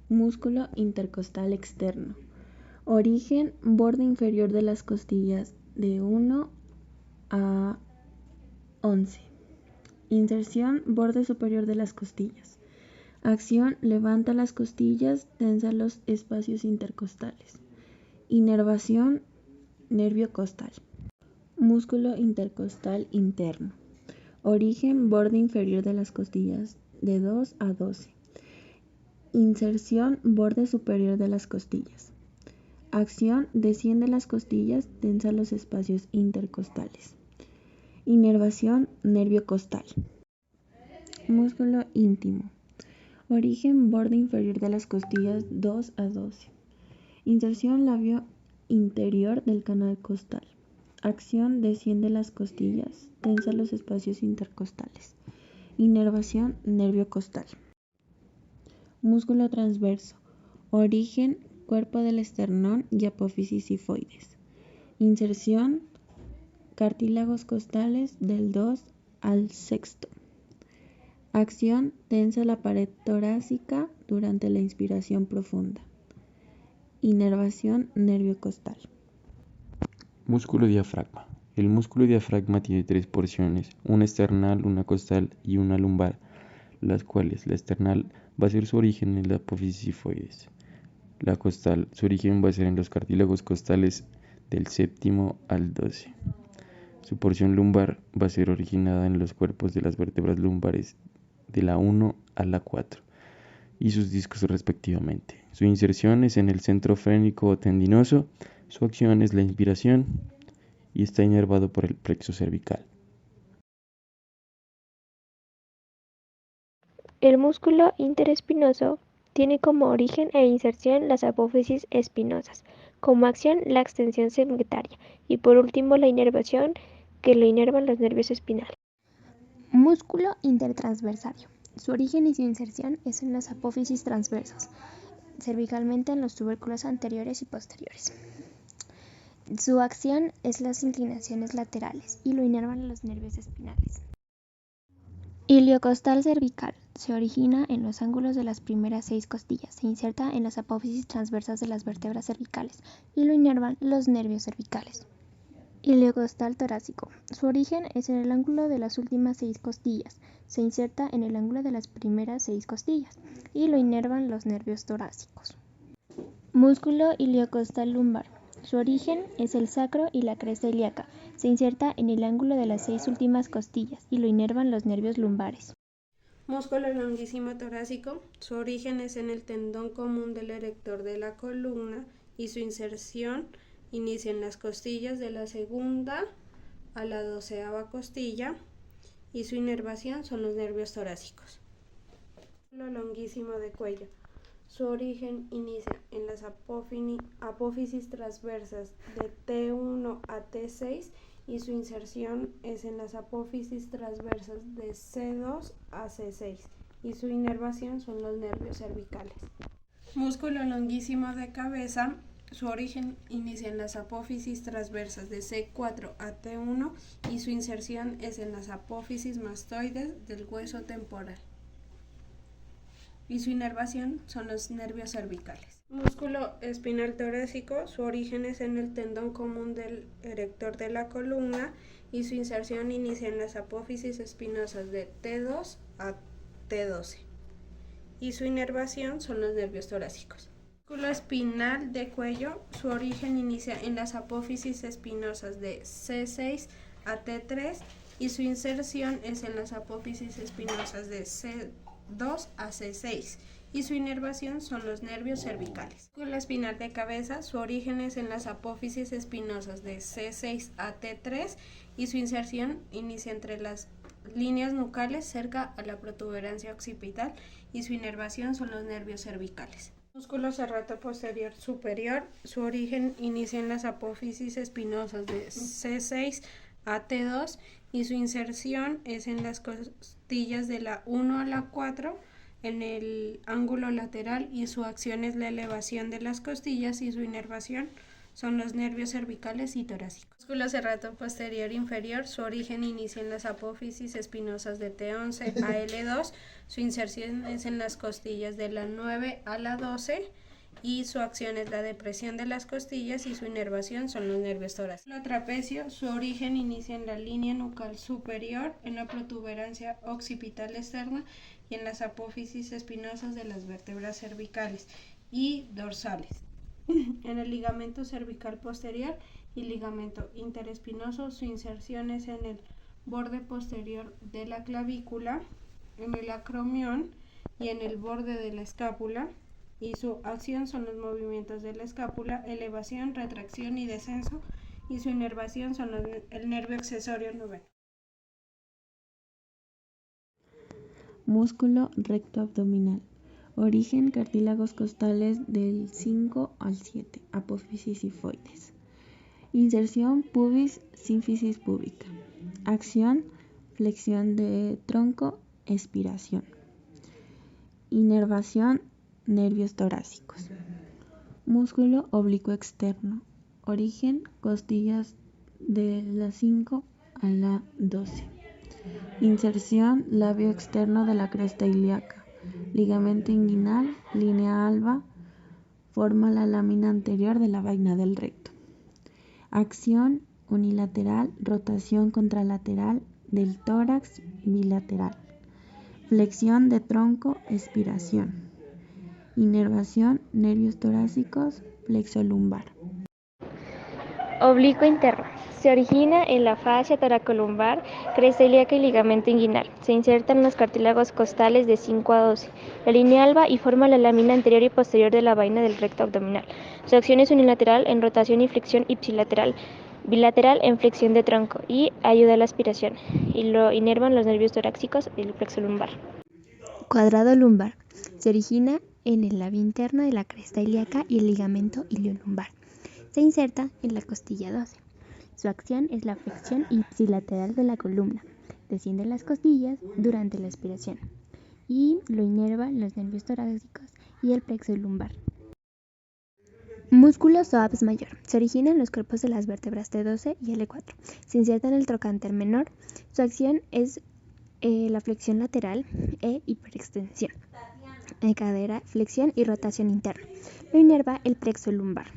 Músculo intercostal externo. Origen, borde inferior de las costillas de 1 a 11. Inserción, borde superior de las costillas. Acción, levanta las costillas, tensa los espacios intercostales. Inervación, nervio costal. Músculo intercostal interno. Origen, borde inferior de las costillas de 2 a 12. Inserción, borde superior de las costillas. Acción, desciende las costillas, tensa los espacios intercostales. Inervación, nervio costal. Músculo íntimo. Origen, borde inferior de las costillas 2 a 12. Inserción, labio interior del canal costal. Acción, desciende las costillas, tensa los espacios intercostales. Inervación, nervio costal. Músculo transverso. Origen, cuerpo del esternón y apófisis sifoides. Inserción, cartílagos costales del 2 al 6. Acción, tensa la pared torácica durante la inspiración profunda. Inervación, nervio costal. Músculo diafragma. El músculo diafragma tiene 3 porciones, una esternal, una costal y una lumbar, las cuales la esternal va a ser su origen en la apófisis sifoides. La costal, su origen va a ser en los cartílagos costales del 7 al 12. Su porción lumbar va a ser originada en los cuerpos de las vértebras lumbares de la 1 a la 4 y sus discos respectivamente. Su inserción es en el centro frénico o tendinoso, su acción es la inspiración y está inervado por el plexo cervical. El músculo interespinoso tiene como origen e inserción las apófisis espinosas, como acción la extensión segmentaria y por último la inervación que lo inervan los nervios espinales. Músculo intertransversario. Su origen y su inserción es en las apófisis transversas, cervicalmente en los tubérculos anteriores y posteriores. Su acción es las inclinaciones laterales y lo inervan los nervios espinales. Iliocostal cervical. Se origina en los ángulos de las primeras 6 costillas. Se inserta en las apófisis transversas de las vértebras cervicales y lo inervan los nervios cervicales. Iliocostal torácico. Su origen es en el ángulo de las últimas 6 costillas. Se inserta en el ángulo de las primeras 6 costillas y lo inervan los nervios torácicos. Músculo iliocostal lumbar. Su origen es el sacro y la cresta ilíaca. Se inserta en el ángulo de las 6 últimas costillas y lo inervan los nervios lumbares. Músculo longuísimo torácico. Su origen es en el tendón común del erector de la columna y su inserción inicia en las costillas de la 2ª a la 12ª costilla y su inervación son los nervios torácicos. Músculo longuísimo de cuello. Su origen inicia en las apófisis transversas de T1 a T6 y su inserción es en las apófisis transversas de C2 a C6 y su inervación son los nervios cervicales. Músculo longuísimo de cabeza. Su origen inicia en las apófisis transversas de C4 a T1 y su inserción es en las apófisis mastoides del hueso temporal. Y su inervación son los nervios cervicales. Músculo espinal torácico. Su origen es en el tendón común del erector de la columna y su inserción inicia en las apófisis espinosas de T2 a T12. Y su inervación son los nervios torácicos. Músculo espinal de cuello. Su origen inicia en las apófisis espinosas de C6 a T3 y su inserción es en las apófisis espinosas de C2 a C6 y su inervación son los nervios cervicales. Músculo espinal de cabeza. Su origen es en las apófisis espinosas de C6 a T3 y su inserción inicia entre las líneas nucales cerca a la protuberancia occipital y su inervación son los nervios cervicales. Músculo serrato posterior superior. Su origen inicia en las apófisis espinosas de C6 a T2 y su inserción es en las costillas de la 1 a la 4 en el ángulo lateral y su acción es la elevación de las costillas y su inervación son los nervios cervicales y torácicos. Músculo serrato posterior inferior, su origen inicia en las apófisis espinosas de T11 a L2, su inserción es en las costillas de la 9 a la 12 y su acción es la depresión de las costillas y su inervación son los nervios torácicos. El trapecio, su origen inicia en la línea nucal superior, en la protuberancia occipital externa y en las apófisis espinosas de las vértebras cervicales y dorsales. En el ligamento cervical posterior y ligamento interespinoso, su inserción es en el borde posterior de la clavícula, en el acromión y en el borde de la escápula, y su acción son los movimientos de la escápula, elevación, retracción y descenso, y su inervación son el nervio accesorio noveno. Músculo recto abdominal. Origen cartílagos costales del 5 al 7, apófisis sifoides. Inserción pubis, sínfisis púbica. Acción, flexión de tronco, expiración. Inervación, nervios torácicos. Músculo oblicuo externo. Origen, costillas de la 5 a la 12. Inserción, labio externo de la cresta ilíaca. Ligamento inguinal, línea alba, forma la lámina anterior de la vaina del recto. Acción, unilateral, rotación contralateral del tórax bilateral. Flexión de tronco, expiración. Inervación, nervios torácicos, plexo lumbar. Oblicuo interno. Se origina en la fascia toracolumbar, cresta ilíaca y ligamento inguinal. Se inserta en los cartílagos costales de 5 a 12. La línea alba y forma la lámina anterior y posterior de la vaina del recto abdominal. Su acción es unilateral en rotación y flexión ipsilateral, bilateral en flexión de tronco y ayuda a la aspiración. Y lo inervan los nervios torácicos y el plexo lumbar. Cuadrado lumbar. Se origina en el labio interno de la cresta ilíaca y el ligamento iliolumbar. Se inserta en la costilla 12. Su acción es la flexión ipsilateral de la columna. Desciende las costillas durante la expiración y lo inervan los nervios torácicos y el plexo lumbar. Músculo psoas mayor. Se origina en los cuerpos de las vértebras T12 y L4. Se inserta en el trocánter menor. Su acción es la flexión lateral e hiperextensión. Cadera, flexión y rotación interna. Lo inerva el plexo lumbar.